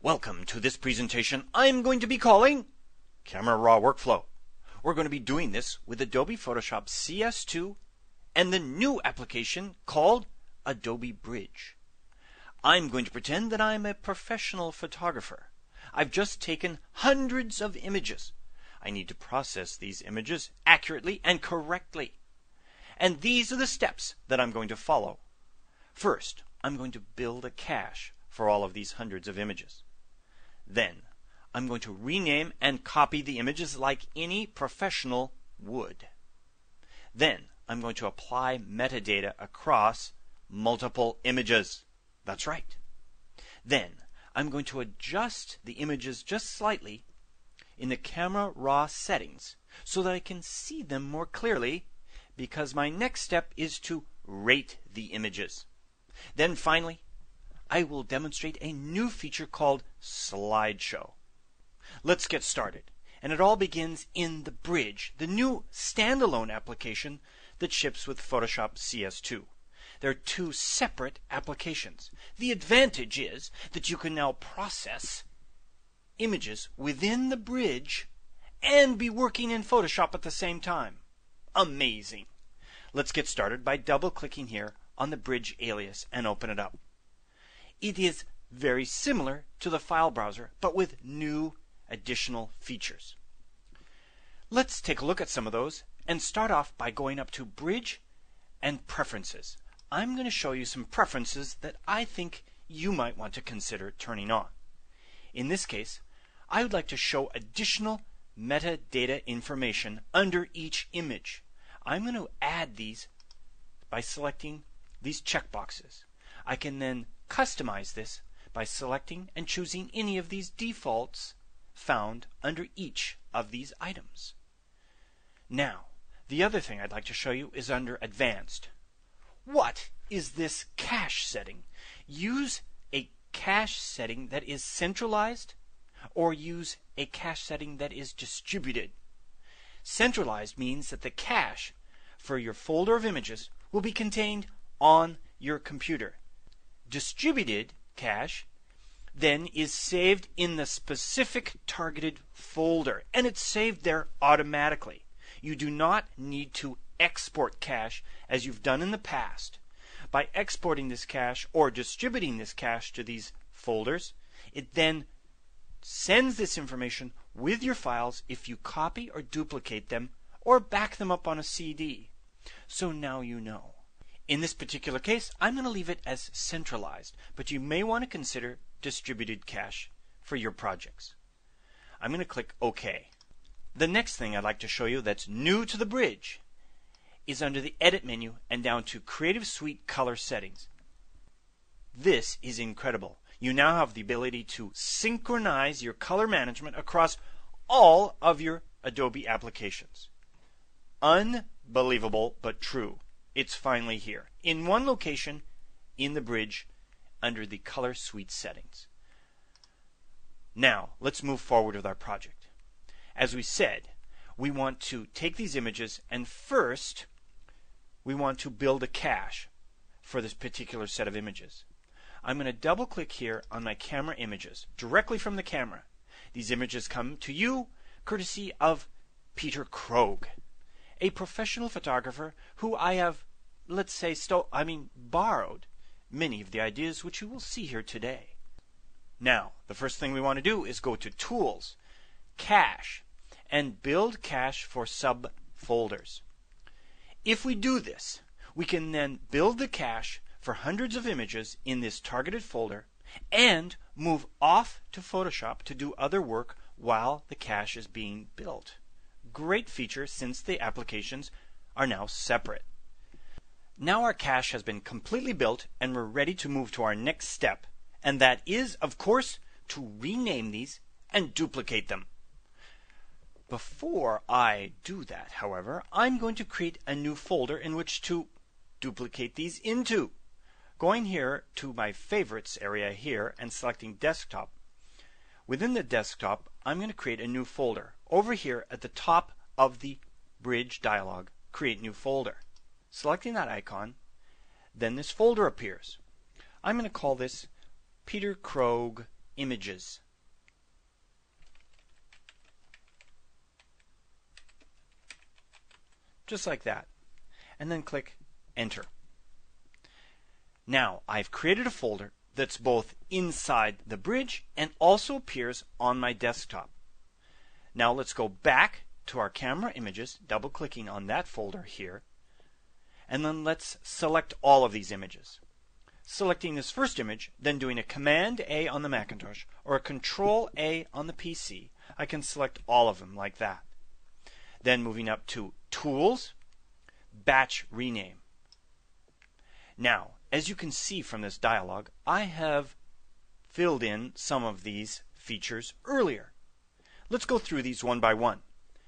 Welcome to this presentation I'm going to be calling Camera Raw Workflow. We're going to be doing this with Adobe Photoshop CS2 and the new application called Adobe Bridge. I'm going to pretend that I'm a professional photographer. I've just taken hundreds of images. I need to process these images accurately and correctly. And these are the steps that I'm going to follow. First, I'm going to build a cache for all of these hundreds of images. Then, I'm going to rename and copy the images like any professional would. Then, I'm going to apply metadata across multiple images. That's right. Then, I'm going to adjust the images just slightly in the Camera Raw settings so that I can see them more clearly, because my next step is to rate the images. Then finally, I will demonstrate a new feature called Slideshow. Let's get started. And it all begins in the Bridge, the new standalone application that ships with Photoshop CS2. There are two separate applications. The advantage is that you can now process images within the Bridge and be working in Photoshop at the same time. Amazing. Let's get started by double-clicking here on the Bridge alias and open it up. It is very similar to the file browser, but with new additional features. Let's take a look at some of those and start off by going up to Bridge and Preferences. I'm going to show you some preferences that I think you might want to consider turning on. In this case, I would like to show additional metadata information under each image. I'm going to add these by selecting these checkboxes. I can then customize this by selecting and choosing any of these defaults found under each of these items. Now, the other thing I'd like to show you is under Advanced. What is this cache setting? Use a cache setting that is centralized, or use a cache setting that is distributed. Centralized means that the cache for your folder of images will be contained on your computer. Distributed cache then is saved in the specific targeted folder, and it's saved there automatically. You do not need to export cache as you've done in the past. By exporting this cache or distributing this cache to these folders, it then sends this information with your files if you copy or duplicate them or back them up on a CD. So now you know. In this particular case, I'm going to leave it as centralized, but you may want to consider distributed cache for your projects. I'm going to click OK. The next thing I'd like to show you that's new to the Bridge is under the Edit menu and down to Creative Suite Color Settings. This is incredible. You now have the ability to synchronize your color management across all of your Adobe applications. Unbelievable, but true. It's finally here, in one location in the Bridge under the Color Suite settings. Now, let's move forward with our project. As we said, we want to take these images and first we want to build a cache for this particular set of images. I'm going to double click here on my camera images directly from the camera. These images come to you courtesy of Peter Krogh, a professional photographer who I have, let's say, borrowed many of the ideas which you will see here today. Now, the first thing we want to do is go to Tools, Cache, and build cache for subfolders. If we do this, we can then build the cache for hundreds of images in this targeted folder and move off to Photoshop to do other work while the cache is being built. Great feature since the applications are now separate. Now our cache has been completely built and we're ready to move to our next step, and that is, of course, to rename these and duplicate them. Before I do that, however, I'm going to create a new folder in which to duplicate these into. Going here to my favorites area here and selecting Desktop. Within the desktop, I'm going to create a new folder. Over here at the top of the Bridge dialog, Create New Folder. Selecting that icon, then this folder appears. I'm going to call this Peter Krogh images. Just like that. And then click Enter. Now I've created a folder that's both inside the bridge and also appears on my desktop. Now let's go back to our camera images, double clicking on that folder here, and then let's select all of these images. Selecting this first image, then doing a Command A on the Macintosh or a Control A on the PC, I can select all of them like that. Then moving up to Tools, Batch Rename. Now, as you can see from this dialog, I have filled in some of these features earlier. Let's go through these one by one.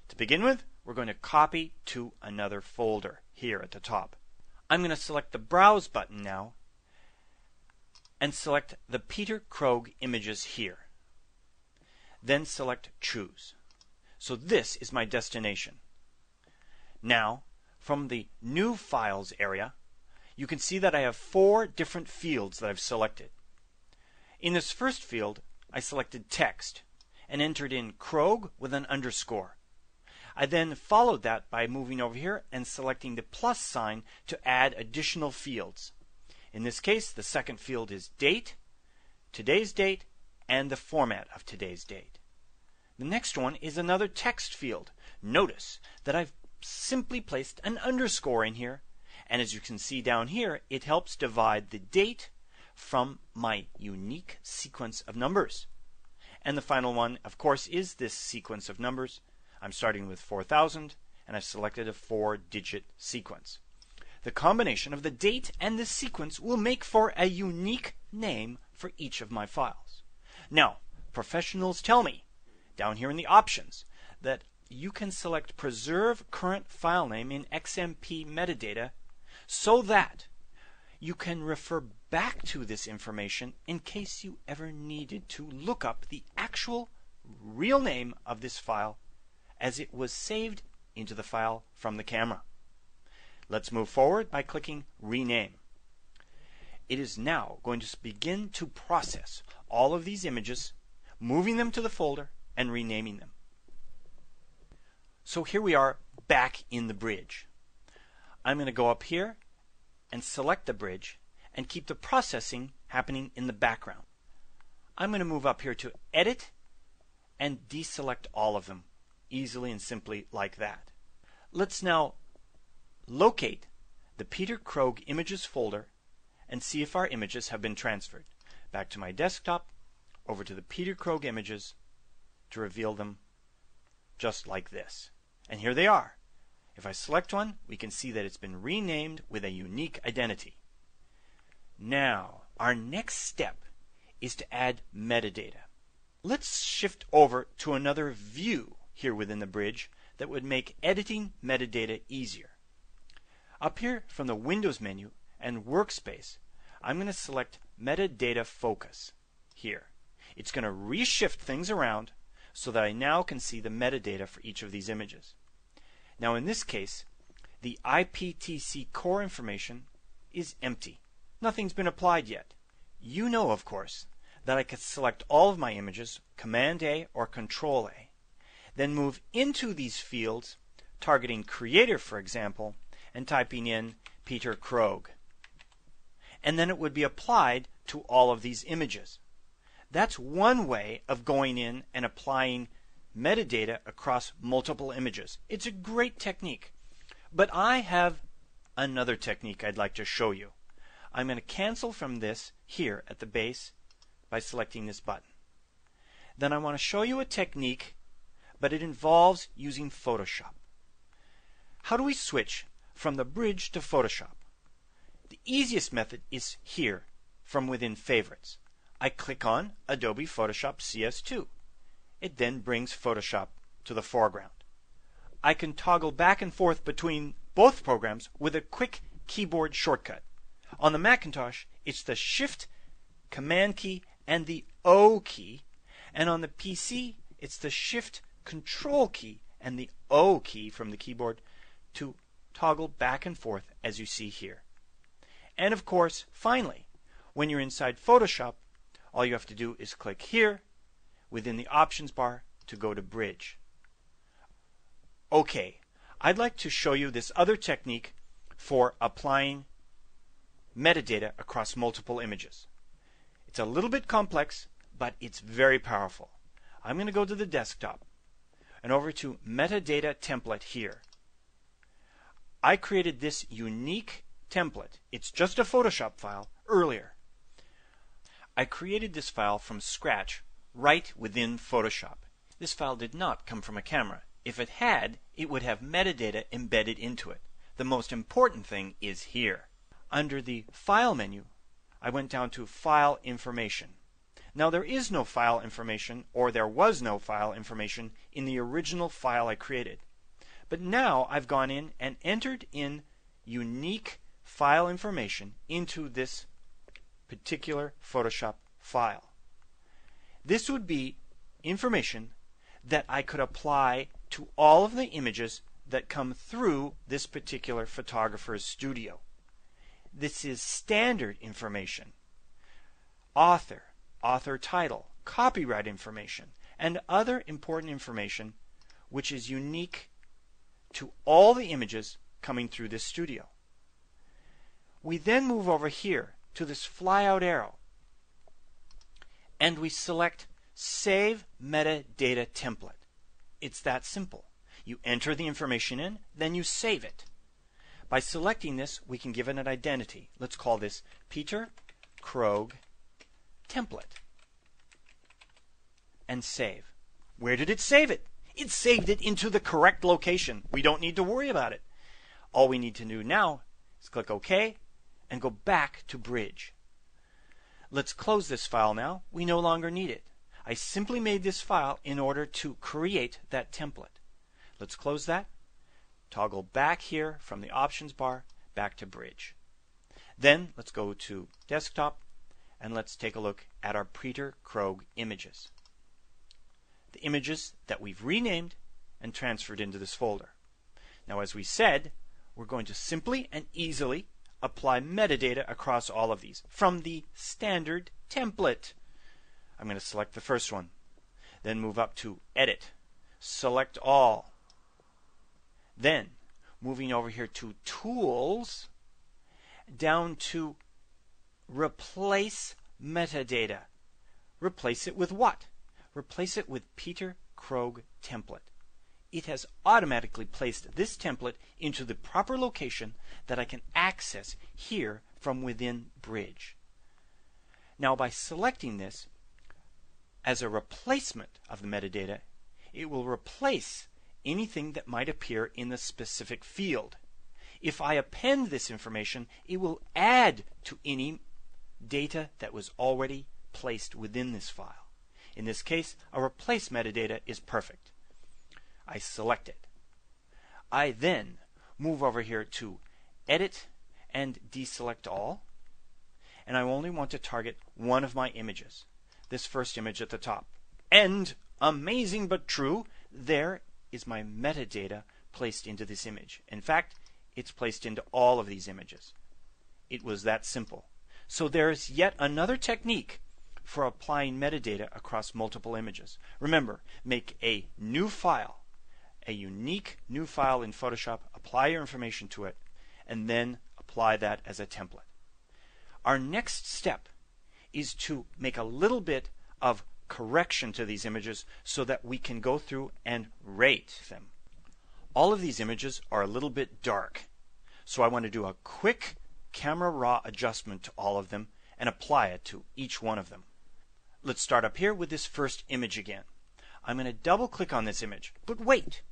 To begin with, we're going to copy to another folder here at the top. I'm going to select the Browse button now and select the Peter Krogh images here. Then select Choose. So this is my destination. Now, from the New Files area, you can see that I have 4 different fields that I've selected. In this first field, I selected text and entered in Krogh with an underscore. I then followed that by moving over here and selecting the plus sign to add additional fields. In this case, the second field is date, today's date, and the format of today's date. The next one is another text field. Notice that I've simply placed an underscore in here, and as you can see down here, it helps divide the date from my unique sequence of numbers. And the final one, of course, is this sequence of numbers. I'm starting with 4000, and I've selected a 4-digit sequence. The combination of the date and the sequence will make for a unique name for each of my files. Now, professionals tell me, down here in the options, that you can select Preserve Current File Name in XMP Metadata so that you can refer back to this information in case you ever needed to look up the actual real name of this file as it was saved into the file from the camera. Let's move forward by clicking Rename. It is now going to begin to process all of these images, moving them to the folder and renaming them. So here we are back in the bridge. I'm going to go up here and select the bridge and keep the processing happening in the background. I'm going to move up here to Edit and deselect all of them easily and simply like that. Let's now locate the Peter Krogh images folder and see if our images have been transferred. Back to my desktop, over to the Peter Krogh images to reveal them just like this. And here they are. If I select one, we can see that it's been renamed with a unique identity. Now, our next step is to add metadata. Let's shift over to another view here within the bridge that would make editing metadata easier. Up here from the Windows menu and Workspace, I'm going to select Metadata Focus here. It's going to reshift things around so that I now can see the metadata for each of these images. Now in this case, the IPTC core information is empty. Nothing's been applied yet. You know, of course, that I could select all of my images, Command A or Control A, then move into these fields, targeting Creator, for example, and typing in Peter Krogh. And then it would be applied to all of these images. That's one way of going in and applying metadata across multiple images. It's a great technique. But I have another technique I'd like to show you. I'm going to cancel from this here at the base by selecting this button. Then I want to show you a technique, but it involves using Photoshop. How do we switch from the bridge to Photoshop? The easiest method is here from within Favorites. I click on Adobe Photoshop CS2. It then brings Photoshop to the foreground. I can toggle back and forth between both programs with a quick keyboard shortcut. On the Macintosh, it's the Shift, Command key, and the O key. And on the PC, it's the Shift, Control key, and the O key from the keyboard to toggle back and forth as you see here. And of course, finally, when you're inside Photoshop, all you have to do is click here within the options bar to go to Bridge. Okay, I'd like to show you this other technique for applying metadata across multiple images. It's a little bit complex, but it's very powerful. I'm going to go to the desktop and over to metadata template here. I created this unique template. It's just a Photoshop file earlier. I created this file from scratch right within Photoshop. This file did not come from a camera. If it had, it would have metadata embedded into it. The most important thing is here. Under the File menu, I went down to File Information. Now there is no file information, or there was no file information in the original file I created. But now I've gone in and entered in unique file information into this particular Photoshop file. This would be information that I could apply to all of the images that come through this particular photographer's studio. This is standard information. Author title, copyright information, and other important information which is unique to all the images coming through this studio. We then move over here to this flyout arrow and we select Save Metadata Template. It's that simple. You enter the information in, then you save it. By selecting this, we can give it an identity. Let's call this Peter Krogh Template. And save. Where did it save it? It saved it into the correct location. We don't need to worry about it. All we need to do now is click OK and go back to Bridge. Let's close this file now. We no longer need it. I simply made this file in order to create that template. Let's close that. Toggle back here from the options bar back to Bridge. Then let's go to Desktop and let's take a look at our Peter Krogh images. The images that we've renamed and transferred into this folder. Now, as we said, we're going to simply and easily apply metadata across all of these from the standard template. I'm going to select the first one, then move up to Edit, select all. Then, moving over here to Tools, down to Replace Metadata. Replace it with what? Replace it with Peter Krogh Template. It has automatically placed this template into the proper location that I can access here from within Bridge. Now, by selecting this as a replacement of the metadata, it will replace anything that might appear in the specific field. If I append this information, it will add to any data that was already placed within this file. In this case, a replace metadata is perfect. I select it. I then move over here to Edit and Deselect All, and I only want to target one of my images, this first image at the top. And, amazing but true, there is my metadata placed into this image. In fact, it's placed into all of these images. It was that simple. So there's yet another technique for applying metadata across multiple images. Remember, make a new file, a unique new file in Photoshop, apply your information to it, and then apply that as a template. Our next step is to make a little bit of correction to these images so that we can go through and rate them. All of these images are a little bit dark, so I want to do a quick camera raw adjustment to all of them and apply it to each one of them. Let's start up here with this first image again. I'm going to double click on this image, but wait!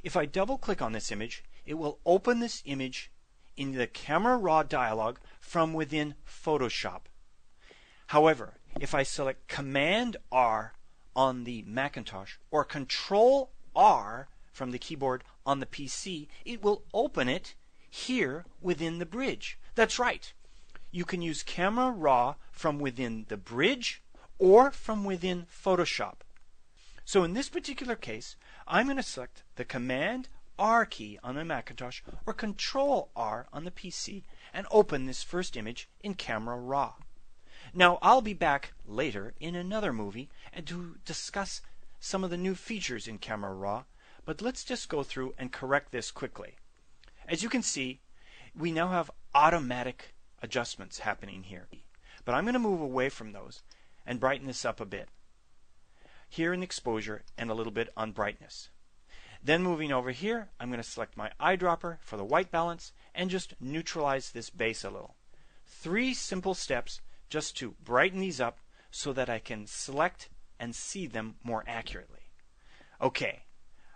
If I double click on this image, it will open this image in the camera raw dialog from within Photoshop. However, if I select Command R on the Macintosh or Control R from the keyboard on the PC, it will open it here within the Bridge. That's right. You can use Camera Raw from within the Bridge or from within Photoshop. So in this particular case, I'm going to select the Command R key on the Macintosh or Control R on the PC and open this first image in Camera Raw. Now, I'll be back later in another movie and to discuss some of the new features in Camera Raw, but let's just go through and correct this quickly. As you can see, we now have automatic adjustments happening here. But I'm going to move away from those and brighten this up a bit. Here in exposure and a little bit on brightness. Then moving over here, I'm going to select my eyedropper for the white balance and just neutralize this base a little. 3 simple steps just to brighten these up so that I can select and see them more accurately. Okay,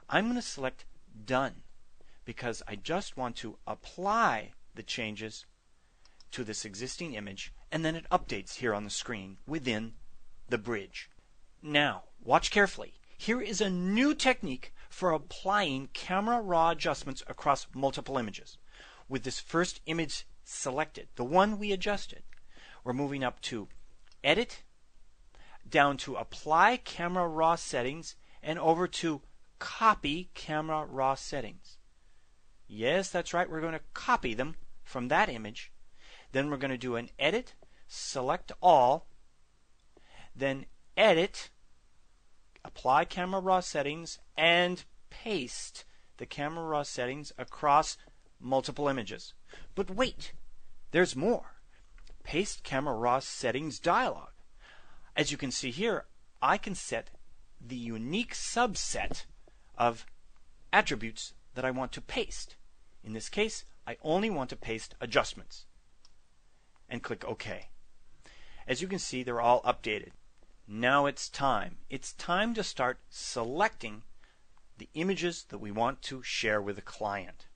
I'm going to select Done because I just want to apply the changes to this existing image, and then it updates here on the screen within the bridge. Now, watch carefully. Here is a new technique for applying Camera Raw adjustments across multiple images. With this first image selected, the one we adjusted, we're moving up to Edit, down to Apply Camera Raw Settings, and over to Copy Camera Raw Settings. Yes, that's right, we're going to copy them from that image. Then we're going to do an Edit, Select All, then Edit, Apply Camera Raw Settings, and paste the Camera Raw settings across multiple images. But wait, there's more. Paste Camera Raw Settings dialog. As you can see here, I can set the unique subset of attributes that I want to paste. In this case, I only want to paste adjustments. And click OK. As you can see, they're all updated. Now it's time. It's time to start selecting the images that we want to share with the client.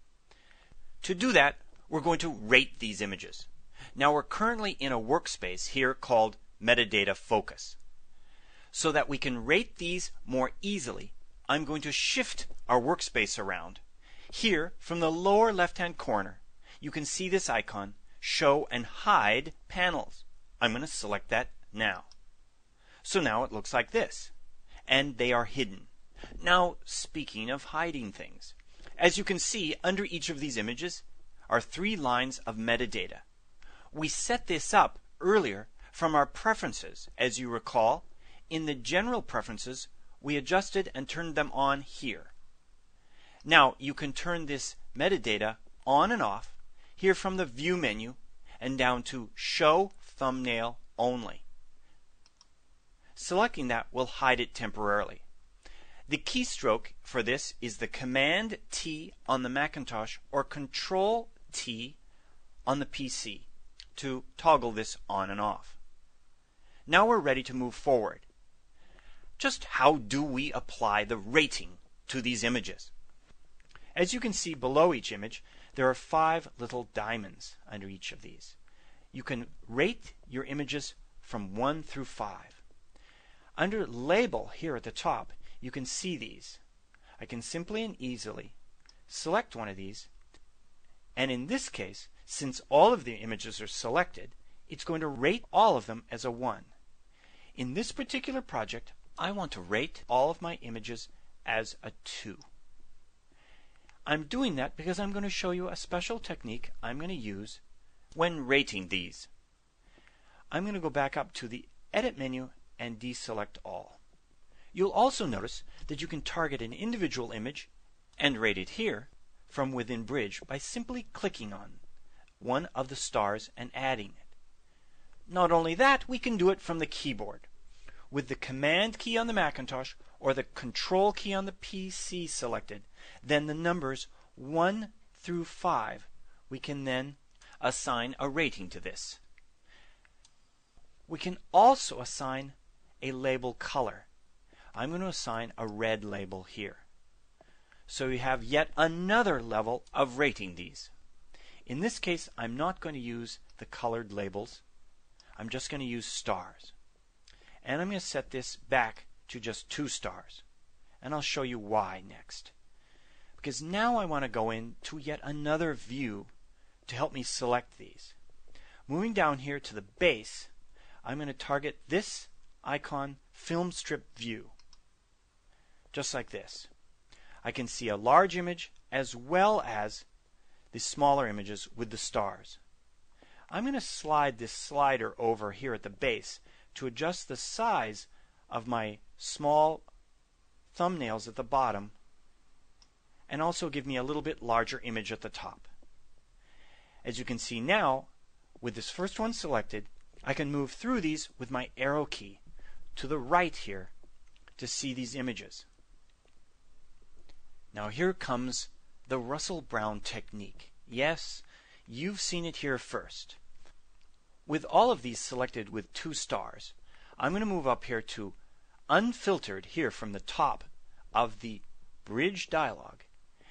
To do that, we're going to rate these images. Now we're currently in a workspace here called Metadata Focus. So that we can rate these more easily, I'm going to shift our workspace around. Here, from the lower left-hand corner, you can see this icon, Show and Hide Panels. I'm going to select that now. So now it looks like this, and they are hidden. Now, speaking of hiding things, as you can see, under each of these images are 3 lines of metadata. We set this up earlier from our preferences. As you recall, in the general preferences, we adjusted and turned them on here. Now, you can turn this metadata on and off here from the View menu and down to Show Thumbnail Only. Selecting that will hide it temporarily. The keystroke for this is the Command T on the Macintosh or Control T on the PC to toggle this on and off. Now we're ready to move forward. Just how do we apply the rating to these images? As you can see below each image, there are 5 little diamonds under each of these. You can rate your images from 1 through 5. Under Label here at the top, you can see these. I can simply and easily select one of these, and in this case, since all of the images are selected, it's going to rate all of them as a 1. In this particular project, I want to rate all of my images as a 2. I'm doing that because I'm going to show you a special technique I'm going to use when rating these. I'm going to go back up to the Edit menu and deselect all. You'll also notice that you can target an individual image and rate it here from within Bridge by simply clicking on one of the stars and adding it. Not only that, we can do it from the keyboard. With the Command key on the Macintosh or the Control key on the PC selected, then the numbers 1 through 5, we can then assign a rating to this. We can also assign a label color. I'm going to assign a red label here. So we have yet another level of rating these. In this case, I'm not going to use the colored labels. I'm just going to use stars. And I'm going to set this back to just 2 stars. And I'll show you why next. Because now I want to go into yet another view to help me select these. Moving down here to the base, I'm going to target this icon, Film Strip View. Just like this. I can see a large image as well as the smaller images with the stars. I'm going to slide this slider over here at the base to adjust the size of my small thumbnails at the bottom and also give me a little bit larger image at the top. As you can see now, with this first one selected, I can move through these with my arrow key to the right here to see these images. Now here comes the Russell Brown technique. Yes, you've seen it here first. With all of these selected with 2 stars, I'm going to move up here to Unfiltered here from the top of the Bridge dialog,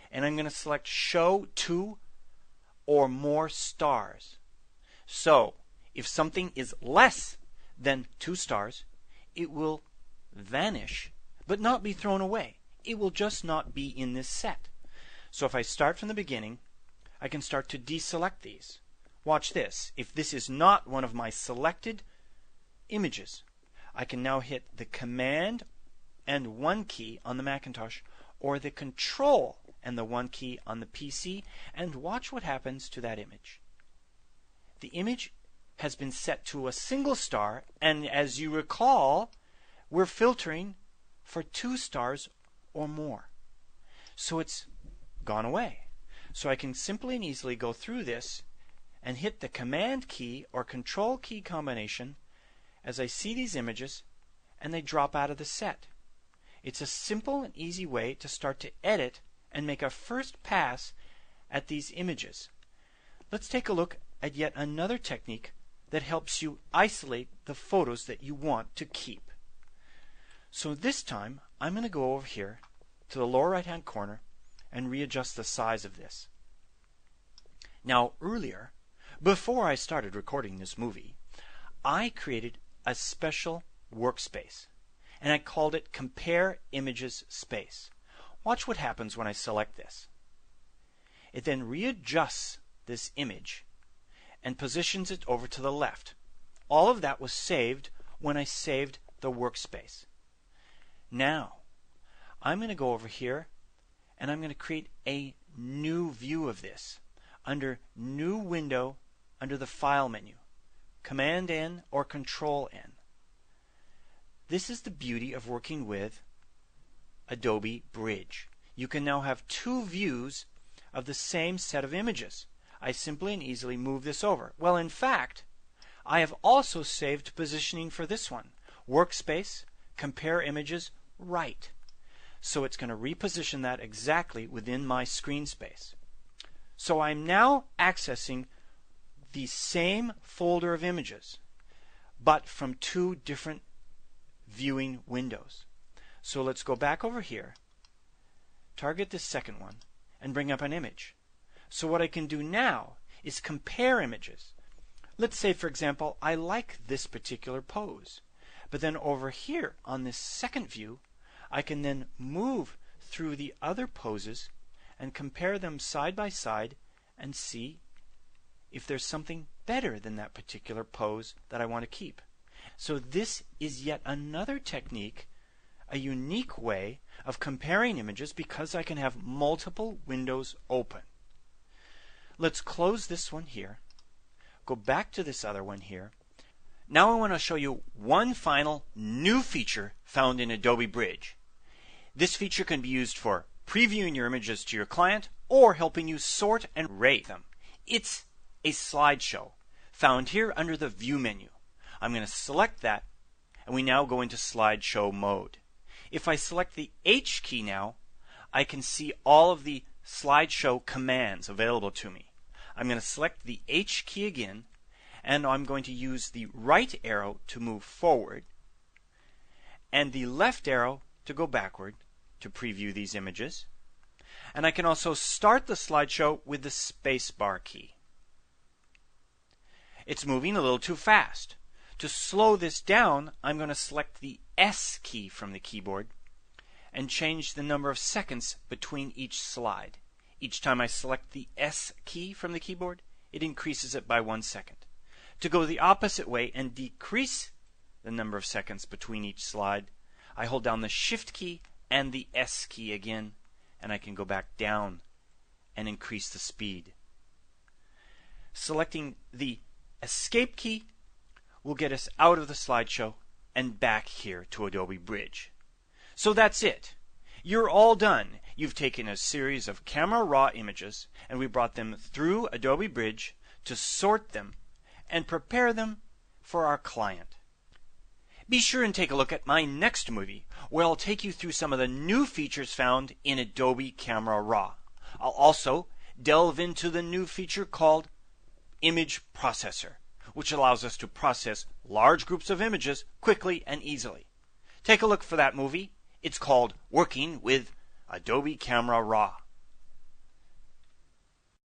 and I'm going to select Show 2 or more stars. So, if something is less than 2 stars, it will vanish, but not be thrown away. It will just not be in this set. So if I start from the beginning, I can start to deselect these. Watch this. If this is not one of my selected images, I can now hit the Command and 1 key on the Macintosh, or the Control and the 1 key on the PC, and watch what happens to that image. The image has been set to a single star, and as you recall, we're filtering for 2 stars or more. So it's gone away. So I can simply and easily go through this and hit the Command key or Control key combination as I see these images and they drop out of the set. It's a simple and easy way to start to edit and make a first pass at these images. Let's take a look at yet another technique that helps you isolate the photos that you want to keep. So this time I'm going to go over here to the lower right hand corner and readjust the size of this. Now earlier, before I started recording this movie, I created a special workspace and I called it Compare Images Space. Watch what happens when I select this. It then readjusts this image and positions it over to the left. All of that was saved when I saved the workspace. Now, I'm going to go over here and I'm going to create a new view of this under New Window under the File menu, Command N or Control N. This is the beauty of working with Adobe Bridge. You can now have 2 views of the same set of images. I simply and easily move this over. Well, in fact, I have also saved positioning for this one. Workspace, Compare Images, Right. So it's going to reposition that exactly within my screen space. So I'm now accessing the same folder of images, but from 2 different viewing windows. So let's go back over here, target this second one, and bring up an image. So what I can do now is compare images. Let's say, for example, I like this particular pose. But then over here on this second view, I can then move through the other poses and compare them side by side and see if there's something better than that particular pose that I want to keep. So this is yet another technique, a unique way of comparing images because I can have multiple windows open. Let's close this one here, go back to this other one here. Now I want to show you one final new feature found in Adobe Bridge. This feature can be used for previewing your images to your client or helping you sort and rate them. It's a slideshow found here under the View menu. I'm going to select that and we now go into slideshow mode. If I select the H key now, I can see all of the slideshow commands available to me. I'm going to select the H key again, and I'm going to use the right arrow to move forward and the left arrow to go backward to preview these images. And I can also start the slideshow with the space bar key. It's moving a little too fast. To slow this down, I'm going to select the S key from the keyboard and change the number of seconds between each slide. Each time I select the S key from the keyboard, it increases it by 1 second. To go the opposite way and decrease the number of seconds between each slide, I hold down the Shift key and the S key again, and I can go back down and increase the speed. Selecting the Escape key will get us out of the slideshow and back here to Adobe Bridge. So that's it. You're all done. You've taken a series of Camera Raw images and we brought them through Adobe Bridge to sort them and prepare them for our client. Be sure and take a look at my next movie, where I'll take you through some of the new features found in Adobe Camera Raw. I'll also delve into the new feature called Image Processor, which allows us to process large groups of images quickly and easily. Take a look for that movie. It's called Working with Adobe Camera Raw.